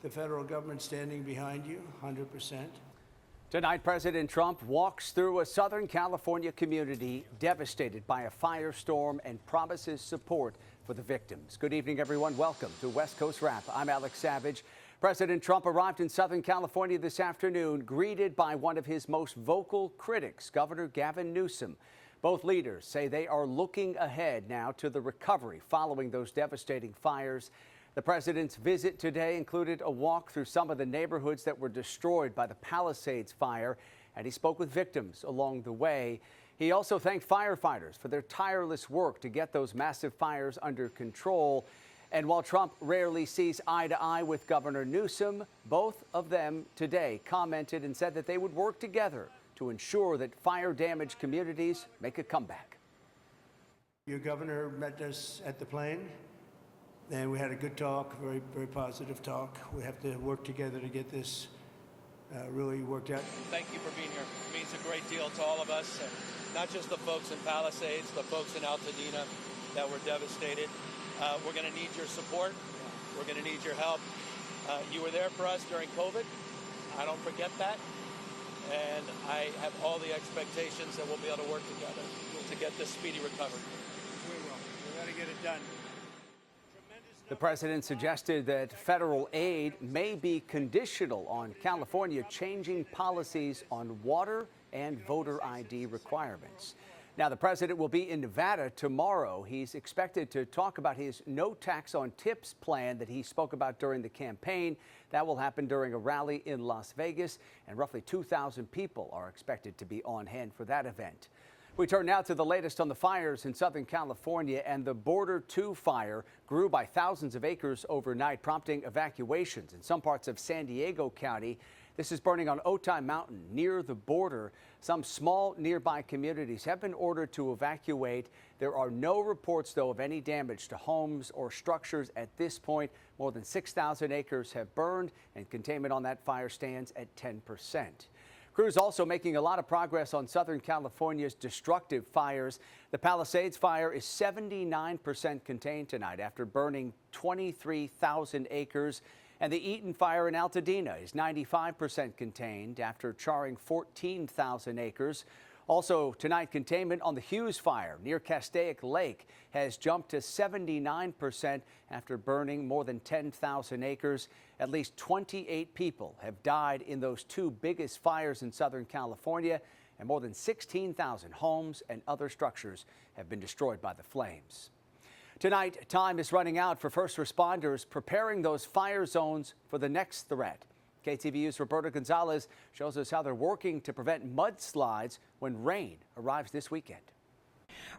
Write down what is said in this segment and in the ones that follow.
the federal government standing behind you, 100%. Tonight, President Trump walks through a Southern California community devastated by a firestorm and promises support for the victims. Good evening, everyone. Welcome to West Coast Wrap. I'm Alex Savage. President Trump arrived in Southern California this afternoon, greeted by one of his most vocal critics, Governor Gavin Newsom. Both leaders say they are looking ahead now to the recovery following those devastating fires. The president's visit today included a walk through some of the neighborhoods that were destroyed by the Palisades fire, and he spoke with victims along the way. He also thanked firefighters for their tireless work to get those massive fires under control. And while Trump rarely sees eye to eye with Governor Newsom, both of them today commented and said that they would work together to ensure that fire-damaged communities make a comeback. Your governor met us at the plane, and we had a good talk, very, very positive talk. We have to work together to get this really worked out. Thank you for being here. It means a great deal to all of us, and not just the folks in Palisades, the folks in Altadena that were devastated. We're going to need your support. We're going to need your help. You were there for us during COVID. I don't forget that. And I have all the expectations that we'll be able to work together to get this speedy recovery. We will. We're going to get it done. The president suggested that federal aid may be conditional on California changing policies on water and voter ID requirements. Now, the president will be in Nevada tomorrow. He's expected to talk about his no tax on tips plan that he spoke about during the campaign. That will happen during a rally in Las Vegas, and roughly 2,000 people are expected to be on hand for that event. We turn now to the latest on the fires in Southern California, and the Border 2 fire grew by thousands of acres overnight, prompting evacuations in some parts of San Diego County. This is burning on Otay Mountain near the border. Some small nearby communities have been ordered to evacuate. There are no reports, though, of any damage to homes or structures at this point. More than 6,000 acres have burned, and containment on that fire stands at 10%. Crews also making a lot of progress on Southern California's destructive fires. The Palisades fire is 79% contained tonight after burning 23,000 acres. And the Eaton fire in Altadena is 95% contained after charring 14,000 acres. Also tonight, containment on the Hughes fire near Castaic Lake has jumped to 79% after burning more than 10,000 acres. At least 28 people have died in those two biggest fires in Southern California, and more than 16,000 homes and other structures have been destroyed by the flames. Tonight, time is running out for first responders preparing those fire zones for the next threat. KTVU's Roberta Gonzalez shows us how they're working to prevent mudslides when rain arrives this weekend.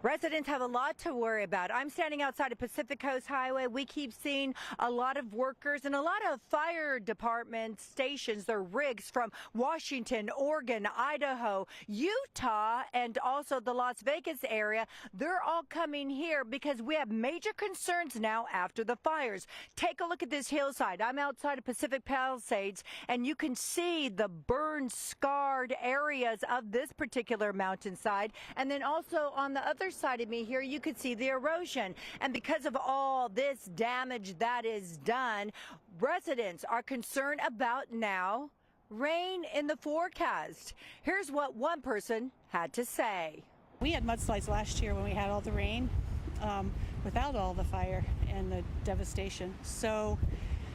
Residents have a lot to worry about. I'm standing outside of Pacific Coast Highway. We keep seeing a lot of workers and a lot of fire department stations, their rigs from Washington, Oregon, Idaho, Utah, and also the Las Vegas area. They're all coming here because we have major concerns now after the fires. Take a look at this hillside. I'm outside of Pacific Palisades, and you can see the burn scarred areas of this particular mountainside. And then also on the other side of me here, you could see the erosion. And because of all this damage that is done, residents are concerned about now rain in the forecast. Here's what one person had to say. We had mudslides last year when we had all the rain, without all the fire and the devastation. So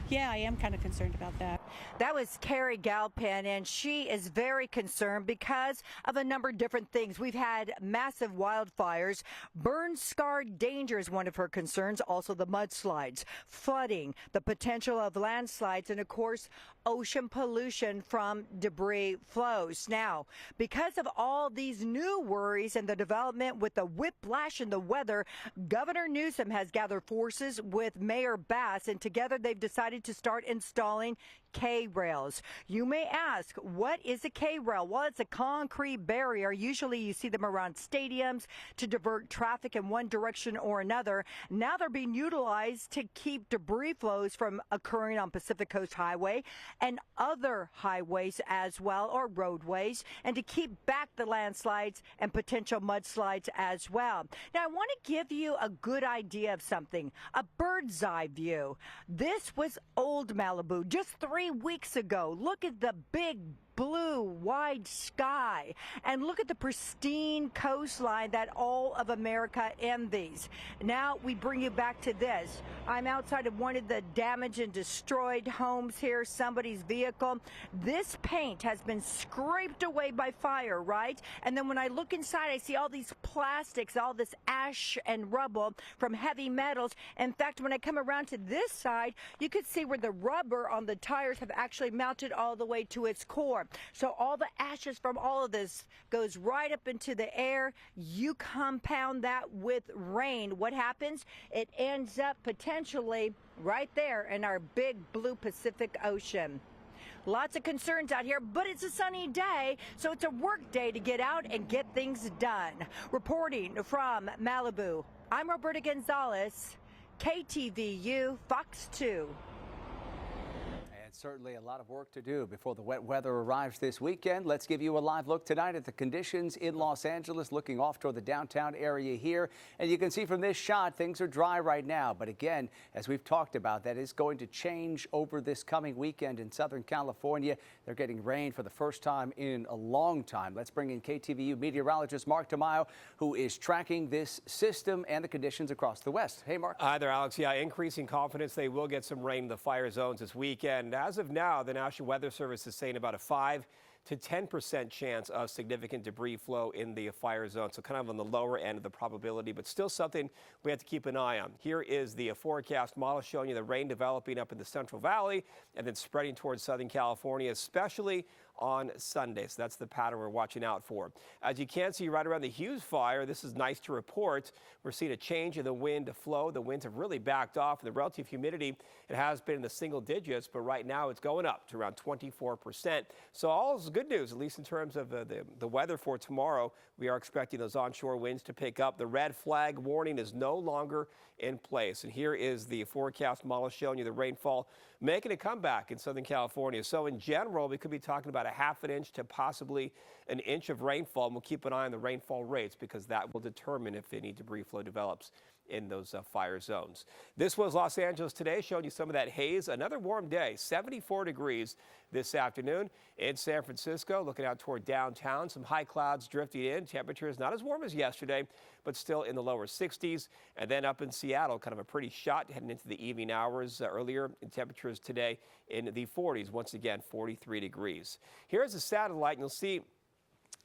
yeah, I am kind of concerned about that. That was Carrie Galpin, and she is very concerned because of a number of different things. We've had massive wildfires. Burn scarred danger is one of her concerns. Also the mudslides, flooding, the potential of landslides, and of course, ocean pollution from debris flows. Now, because of all these new worries and the development with the whiplash in the weather, Governor Newsom has gathered forces with Mayor Bass, and together they've decided to start installing K-rails. You may ask, what is a K-rail? Well, it's a concrete barrier. Usually you see them around stadiums to divert traffic in one direction or another. Now they're being utilized to keep debris flows from occurring on Pacific Coast Highway, and other highways as well, or roadways, and to keep back the landslides and potential mudslides as well. Now, I want to give you a good idea of something, a bird's eye view. This was old Malibu just 3 weeks ago. Look at the big blue, wide sky. And look at the pristine coastline that all of America envies. Now we bring you back to this. I'm outside of one of the damaged and destroyed homes here, somebody's vehicle. This paint has been scraped away by fire, right? And then when I look inside, I see all these plastics, all this ash and rubble from heavy metals. In fact, when I come around to this side, you could see where the rubber on the tires have actually melted all the way to its core. So all the ashes from all of this goes right up into the air. You compound that with rain. What happens? It ends up potentially right there in our big blue Pacific Ocean. Lots of concerns out here, but it's a sunny day, so it's a work day to get out and get things done. Reporting from Malibu, I'm Roberta Gonzalez, KTVU, Fox 2. Certainly a lot of work to do before the wet weather arrives this weekend. Let's give you a live look tonight at the conditions in Los Angeles, looking off toward the downtown area here. And you can see from this shot, things are dry right now. But again, as we've talked about, that is going to change over this coming weekend in Southern California. They're getting rain for the first time in a long time. Let's bring in KTVU meteorologist Mark Tamayo, who is tracking this system and the conditions across the West. Hey, Mark. Hi there, Alex. Yeah, increasing confidence they will get some rain in the fire zones this weekend. As of now, the National Weather Service is saying about a 5 to 10% chance of significant debris flow in the fire zone. So kind of on the lower end of the probability, but still something we have to keep an eye on. Here is the forecast model showing you the rain developing up in the Central Valley and then spreading towards Southern California, especially on Sunday. So that's the pattern we're watching out for. As you can see right around the Hughes fire, this is nice to report. We're seeing a change in the wind flow. The winds have really backed off. The relative humidity, it has been in the single digits, but right now it's going up to around 24%. So all is good news, at least in terms of the weather for tomorrow. We are expecting those onshore winds to pick up. The red flag warning is no longer in place. And here is the forecast model showing you the rainfall making a comeback in Southern California. So in general, we could be talking about a half an inch to possibly an inch of rainfall. And we'll keep an eye on the rainfall rates because that will determine if any debris flow develops in those fire zones. This was Los Angeles today, showing you some of that haze. Another warm day, 74 degrees this afternoon. In San Francisco, looking out toward downtown, some high clouds drifting in. Temperatures not as warm as yesterday, but still in the lower 60s. And then up in Seattle, kind of a pretty shot heading into the evening hours earlier. In temperatures today in the 40s, once again 43 degrees. Here's a satellite, and you'll see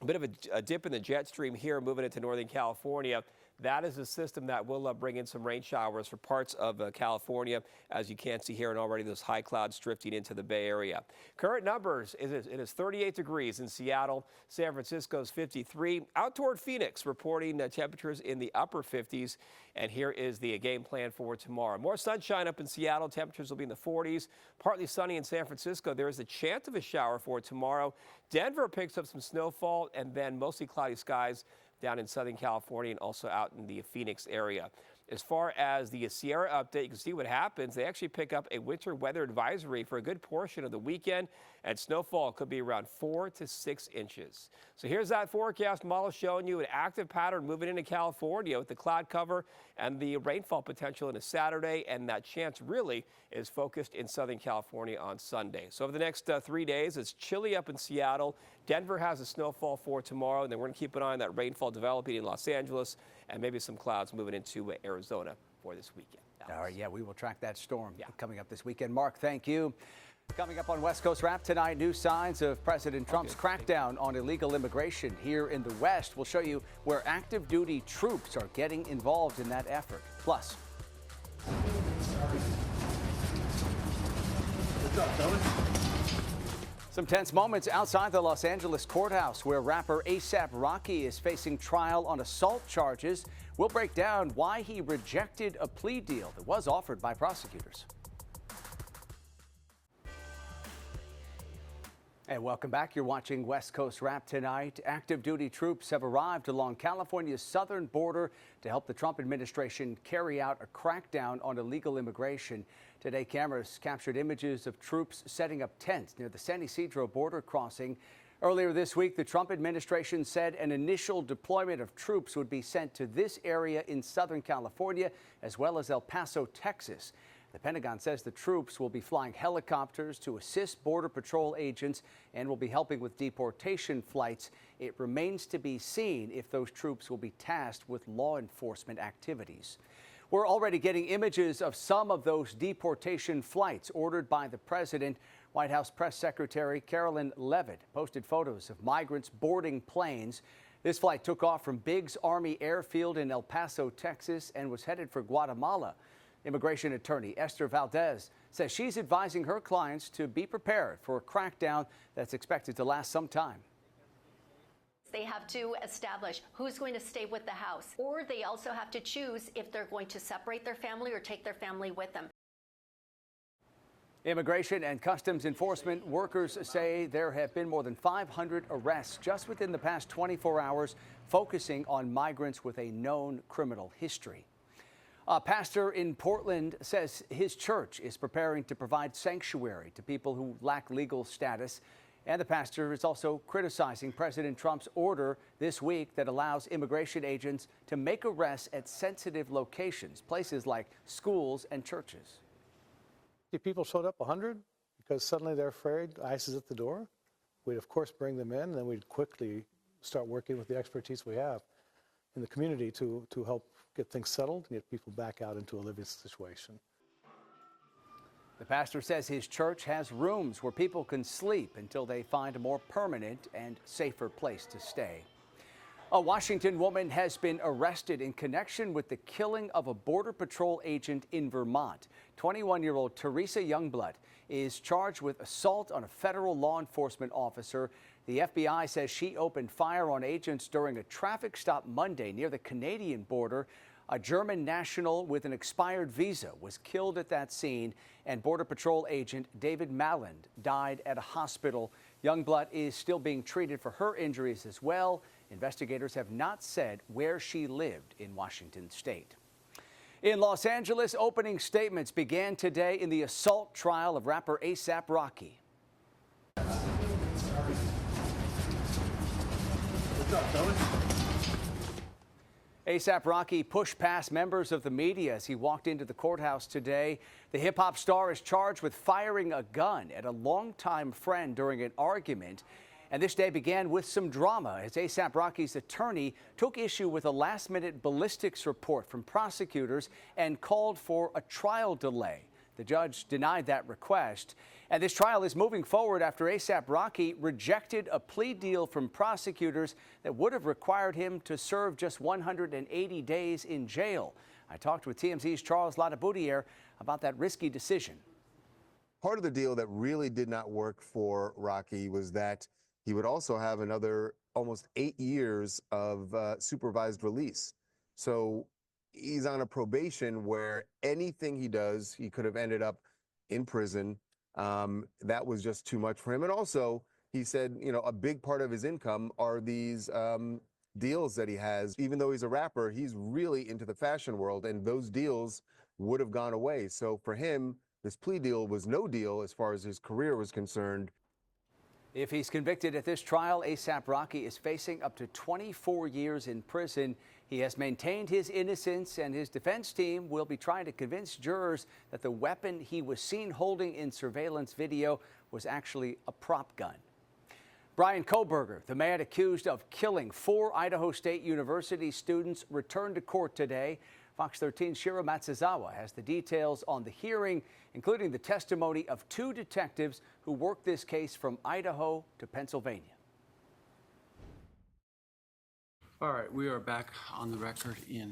a bit of a dip in the jet stream here moving into Northern California. That is a system that will bring in some rain showers for parts of California, as you can see here, and already those high clouds drifting into the Bay Area. Current numbers, it is 38 degrees in Seattle. San Francisco's 53. Out toward Phoenix, reporting temperatures in the upper 50s. And here is the game plan for tomorrow. More sunshine up in Seattle. Temperatures will be in the 40s. Partly sunny in San Francisco. There is a chance of a shower for tomorrow. Denver picks up some snowfall, and then mostly cloudy skies down in Southern California and also out in the Phoenix area. As far as the Sierra update, you can see what happens. They actually pick up a winter weather advisory for a good portion of the weekend, and snowfall could be around 4 to 6 inches. So here's that forecast model showing you an active pattern moving into California with the cloud cover and the rainfall potential in a Saturday, and that chance really is focused in Southern California on Sunday. So over the next 3 days, it's chilly up in Seattle. Denver has a snowfall for tomorrow, and then we're going to keep an eye on that rainfall developing in Los Angeles and maybe some clouds moving into Arizona for this weekend. All right, yeah, we will track that storm coming up this weekend. Mark, thank you. Coming up on West Coast Wrap tonight, new signs of President Trump's crackdown on illegal immigration here in the West. We'll show you where active duty troops are getting involved in that effort. Plus, some tense moments outside the Los Angeles courthouse where rapper A$AP Rocky is facing trial on assault charges. We'll break down why he rejected a plea deal that was offered by prosecutors. And welcome back. You're watching West Coast Wrap tonight. Active duty troops have arrived along California's southern border to help the Trump administration carry out a crackdown on illegal immigration. Today, cameras captured images of troops setting up tents near the San Ysidro border crossing. Earlier this week, the Trump administration said an initial deployment of troops would be sent to this area in Southern California, as well as El Paso, Texas. The Pentagon says the troops will be flying helicopters to assist Border Patrol agents and will be helping with deportation flights. It remains to be seen if those troops will be tasked with law enforcement activities. We're already getting images of some of those deportation flights ordered by the president. White House Press Secretary Carolyn Leavitt posted photos of migrants boarding planes. This flight took off from Biggs Army Airfield in El Paso, Texas, and was headed for Guatemala. Immigration attorney Esther Valdez says she's advising her clients to be prepared for a crackdown that's expected to last some time. They have to establish who's going to stay with the house, or they also have to choose if they're going to separate their family or take their family with them. Immigration and Customs Enforcement workers say there have been more than 500 arrests just within the past 24 hours, focusing on migrants with a known criminal history. A pastor in Portland says his church is preparing to provide sanctuary to people who lack legal status. And the pastor is also criticizing President Trump's order this week that allows immigration agents to make arrests at sensitive locations, places like schools and churches. If people showed up 100 because suddenly they're afraid ICE is at the door, we'd of course bring them in, and then we'd quickly start working with the expertise we have in the community to help get things settled and get people back out into a living situation. The pastor says his church has rooms where people can sleep until they find a more permanent and safer place to stay. A Washington woman has been arrested in connection with the killing of a Border Patrol agent in Vermont. 21-year-old Teresa Youngblood is charged with assault on a federal law enforcement officer. The FBI says she opened fire on agents during a traffic stop Monday near the Canadian border. A German national with an expired visa was killed at that scene, and Border Patrol agent David Malland died at a hospital. Youngblood is still being treated for her injuries as well. Investigators have not said where she lived in Washington state. In Los Angeles, opening statements began today in the assault trial of rapper A$AP Rocky. What's up, fellas? A$AP Rocky pushed past members of the media as he walked into the courthouse today. The hip-hop star is charged with firing a gun at a longtime friend during an argument. And this day began with some drama as A$AP Rocky's attorney took issue with a last-minute ballistics report from prosecutors and called for a trial delay. The judge denied that request. And this trial is moving forward after A$AP Rocky rejected a plea deal from prosecutors that would have required him to serve just 180 days in jail. I talked with TMZ's Charles Ladaboudiere about that risky decision. Part of the deal that really did not work for Rocky was that he would also have another almost 8 years of supervised release. So he's on a probation where anything he does, he could have ended up in prison. That was just too much for him. And also, he said, you know, a big part of his income are these deals that he has. Even though he's a rapper, he's really into the fashion world, and those deals would have gone away. So for him, this plea deal was no deal as far as his career was concerned. If he's convicted at this trial, A$AP Rocky is facing up to 24 years in prison. He has maintained his innocence, and his defense team will be trying to convince jurors that the weapon he was seen holding in surveillance video was actually a prop gun. Brian Kohberger, the man accused of killing 4 Idaho State University students, returned to court today. Fox 13's Shira Matsuzawa has the details on the hearing, including the testimony of 2 detectives who worked this case from Idaho to Pennsylvania. All right, we are back on the record in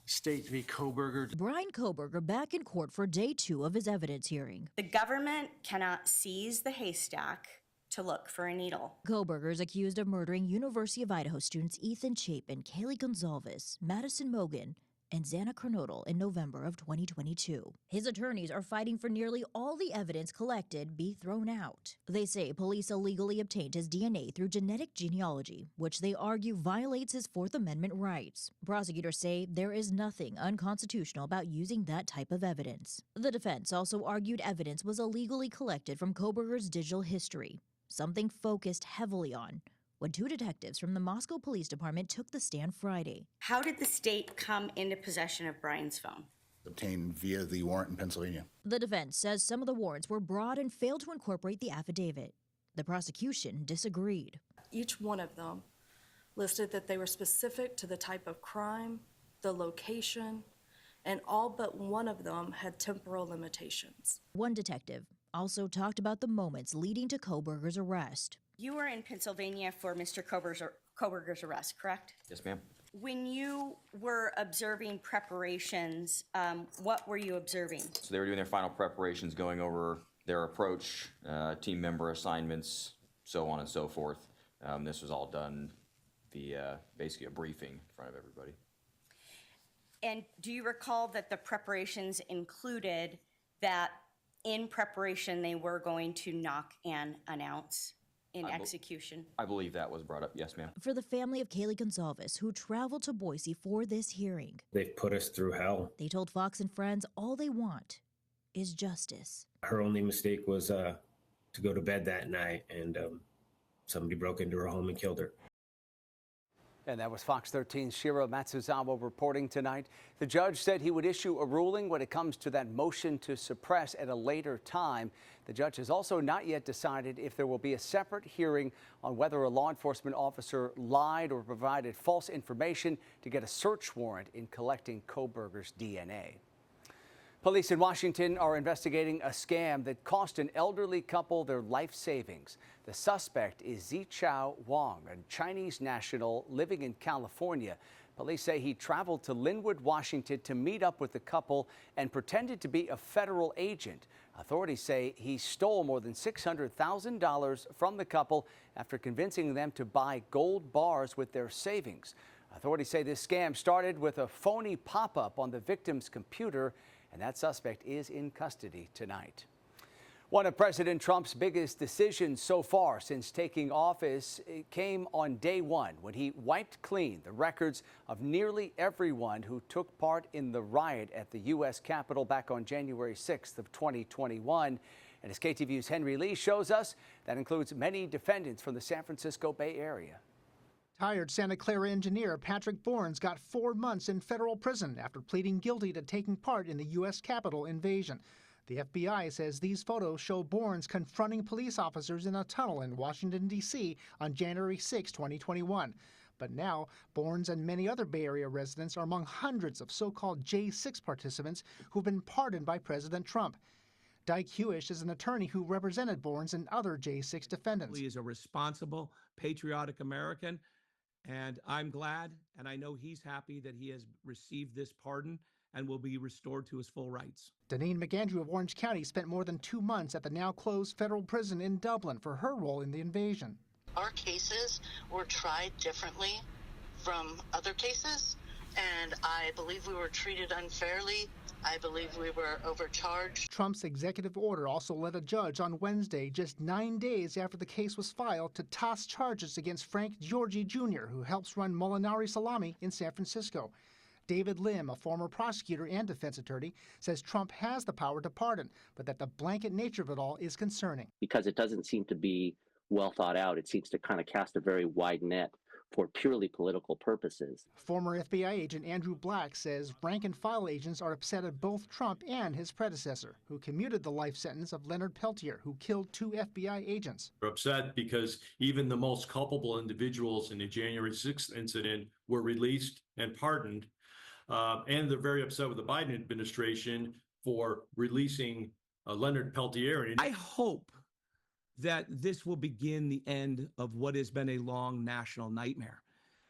State v. Kohberger. Brian Kohberger back in court for day 2 of his evidence hearing. The government cannot seize the haystack to look for a needle. Kohberger is accused of murdering University of Idaho students Ethan Chapin, Kaylee Gonzalez, Madison Mogan, and Xana Kernodle in November of 2022. His attorneys are fighting for nearly all the evidence collected be thrown out. They say police illegally obtained his DNA through genetic genealogy, which they argue violates his Fourth Amendment rights. Prosecutors say there is nothing unconstitutional about using that type of evidence. The defense also argued evidence was illegally collected from Kohberger's digital history, something focused heavily on when two detectives from the Moscow Police Department took the stand Friday. How did the state come into possession of Brian's phone? Obtained via the warrant in Pennsylvania. The defense says some of the warrants were broad and failed to incorporate the affidavit. The prosecution disagreed. Each one of them listed that they were specific to the type of crime, the location, and all but one of them had temporal limitations. One detective also talked about the moments leading to Kohberger's arrest. You were in Pennsylvania for Mr. Kohberger's arrest, correct? Yes, ma'am. When you were observing preparations, what were you observing? So they were doing their final preparations, going over their approach, team member assignments, so on and so forth. This was all done via basically a briefing in front of everybody. And do you recall that the preparations included that in preparation they were going to knock and announce in execution? I believe that was brought up, yes, ma'am. For the family of Kaylee Gonzalez, who traveled to Boise for this hearing, they've put us through hell. They told Fox and Friends all they want is justice. Her only mistake was to go to bed that night, and somebody broke into her home and killed her. And that was Fox 13's Shiro Matsuzawa reporting tonight. The judge said he would issue a ruling when it comes to that motion to suppress at a later time. The judge has also not yet decided if there will be a separate hearing on whether a law enforcement officer lied or provided false information to get a search warrant in collecting Kohberger's DNA. Police in Washington are investigating a scam that cost an elderly couple their life savings. The suspect is Zichao Wang, a Chinese national living in California. Police say he traveled to Linwood, Washington to meet up with the couple and pretended to be a federal agent. Authorities say he stole more than $600,000 from the couple after convincing them to buy gold bars with their savings. Authorities say this scam started with a phony pop-up on the victim's computer, and that suspect is in custody tonight. One of President Trump's biggest decisions so far since taking office came on day one when he wiped clean the records of nearly everyone who took part in the riot at the U.S. Capitol back on January 6th of 2021. And as KTVU's Henry Lee shows us, that includes many defendants from the San Francisco Bay Area. Retired Santa Clara engineer Patrick Bournes got 4 months in federal prison after pleading guilty to taking part in the U.S. Capitol invasion. The FBI says these photos show Bournes confronting police officers in a tunnel in Washington, D.C. on January 6, 2021. But now, Bournes and many other Bay Area residents are among hundreds of so-called J6 participants who've been pardoned by President Trump. Dyke Hewish is an attorney who represented Bournes and other J6 defendants. He is a responsible, patriotic American. And I'm glad, and I know he's happy that he has received this pardon and will be restored to his full rights. Deneen McAndrew of Orange County spent more than 2 months at the now-closed federal prison in Dublin for her role in the invasion. Our cases were tried differently from other cases, and I believe we were treated unfairly. I believe we were overcharged. Trump's executive order also led a judge on Wednesday, just 9 days after the case was filed, to toss charges against Frank Giorgi Jr., who helps run Molinari Salami in San Francisco. David Lim, a former prosecutor and defense attorney, says Trump has the power to pardon, but that the blanket nature of it all is concerning. Because it doesn't seem to be well thought out. It seems to kind of cast a very wide net for purely political purposes. Former FBI agent Andrew Black says rank-and-file agents are upset at both Trump and his predecessor, who commuted the life sentence of Leonard Peltier, who killed 2 FBI agents. We're upset because even the most culpable individuals in the January 6th incident were released and pardoned. And they're very upset with the Biden administration for releasing Leonard Peltier. I hope that this will begin the end of what has been a long national nightmare,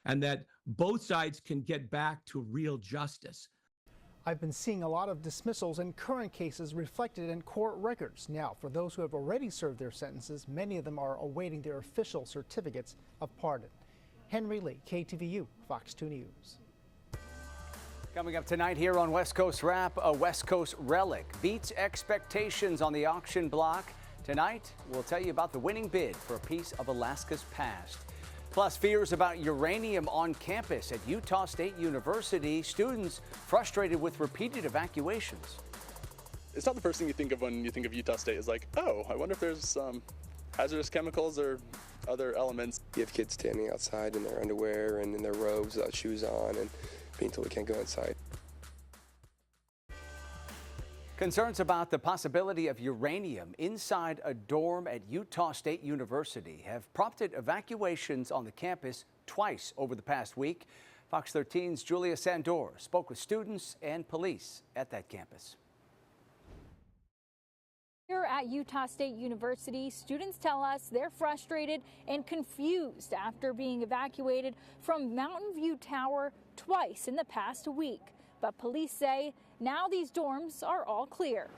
and that both sides can get back to real justice. I've been seeing a lot of dismissals in current cases reflected in court records. Now, for those who have already served their sentences, many of them are awaiting their official certificates of pardon. Henry Lee, KTVU, Fox 2 News. Coming up tonight here on West Coast Wrap, a West Coast relic beats expectations on the auction block. Tonight, we'll tell you about the winning bid for a piece of Alaska's past. Plus, fears about uranium on campus at Utah State University. Students frustrated with repeated evacuations. It's not the first thing you think of when you think of Utah State. Is like, oh, I wonder if there's hazardous chemicals or other elements. You have kids standing outside in their underwear and in their robes without shoes on and being told we can't go inside. Concerns about the possibility of uranium inside a dorm at Utah State University have prompted evacuations on the campus twice over the past week. Fox 13's Julia Sandor spoke with students and police at that campus. Here at Utah State University, students tell us they're frustrated and confused after being evacuated from Mountain View Tower twice in the past week. But police say now these dorms are all clear.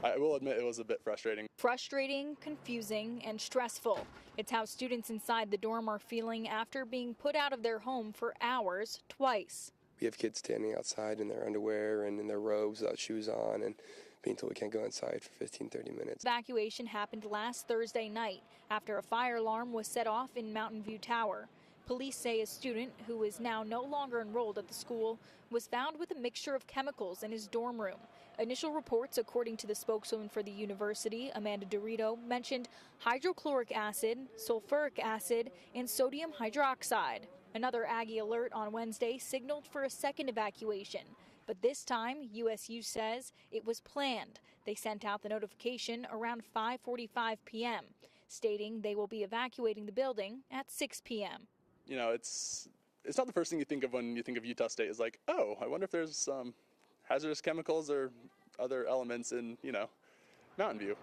I will admit it was a bit frustrating. Frustrating, confusing, and stressful. It's how students inside the dorm are feeling after being put out of their home for hours twice. We have kids standing outside in their underwear and in their robes without shoes on and being told we can't go inside for 15-30 minutes. Evacuation happened last Thursday night after a fire alarm was set off in Mountain View Tower. Police say a student who is now no longer enrolled at the school was found with a mixture of chemicals in his dorm room. Initial reports, according to the spokeswoman for the university, Amanda Dorito, mentioned hydrochloric acid, sulfuric acid, and sodium hydroxide. Another Aggie alert on Wednesday signaled for a second evacuation. But this time, USU says it was planned. They sent out the notification around 5:45 p.m., stating they will be evacuating the building at 6 p.m. You know, it's not the first thing you think of when you think of Utah State. Is like, oh, I wonder if there's hazardous chemicals or other elements in, Mountain View.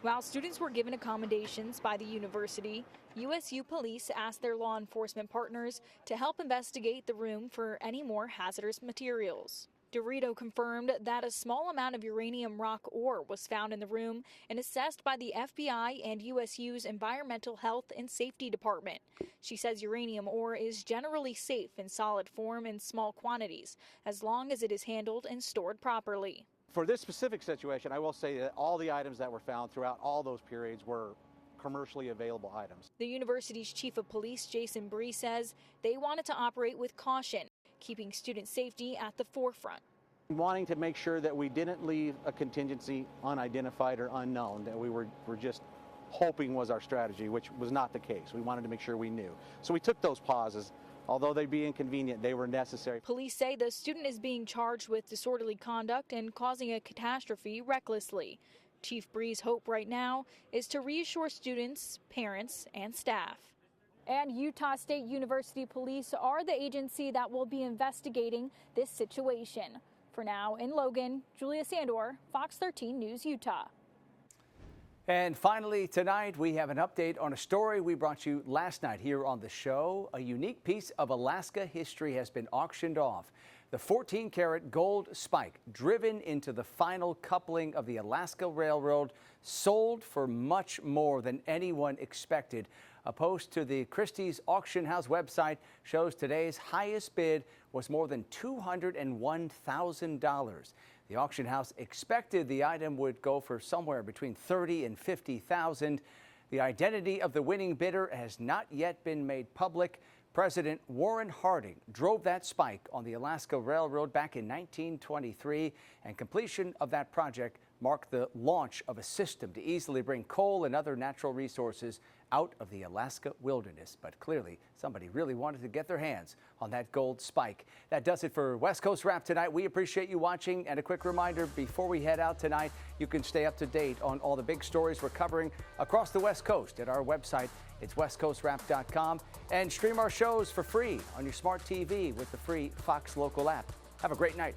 While students were given accommodations by the university, USU police asked their law enforcement partners to help investigate the room for any more hazardous materials. Dorito confirmed that a small amount of uranium rock ore was found in the room and assessed by the FBI and USU's Environmental Health and Safety Department. She says uranium ore is generally safe in solid form in small quantities, as long as it is handled and stored properly. For this specific situation, I will say that all the items that were found throughout all those periods were commercially available items. The university's chief of police, Jason Bree, says they wanted to operate with caution, keeping student safety at the forefront. Wanting to make sure that we didn't leave a contingency unidentified or unknown, that we were just hoping was our strategy, which was not the case. We wanted to make sure we knew. So we took those pauses. Although they'd be inconvenient, they were necessary. Police say the student is being charged with disorderly conduct and causing a catastrophe recklessly. Chief Bree's hope right now is to reassure students, parents, and staff. And Utah State University police are the agency that will be investigating this situation. For now, in Logan, Julia Sandor, Fox 13 News, Utah. And finally, tonight, we have an update on a story we brought you last night here on the show. A unique piece of Alaska history has been auctioned off. The 14-karat gold spike driven into the final coupling of the Alaska Railroad sold for much more than anyone expected. A post to the Christie's Auction House website shows today's highest bid was more than $201,000. The auction house expected the item would go for somewhere between $30,000 and $50,000. The identity of the winning bidder has not yet been made public. President Warren Harding drove that spike on the Alaska Railroad back in 1923, and completion of that project marked the launch of a system to easily bring coal and other natural resources out of the Alaska wilderness. But clearly, somebody really wanted to get their hands on that gold spike. That does it for West Coast Wrap tonight. We appreciate you watching. And a quick reminder, before we head out tonight, you can stay up to date on all the big stories we're covering across the West Coast at our website. It's westcoastwrap.com. And stream our shows for free on your smart TV with the free Fox Local app. Have a great night.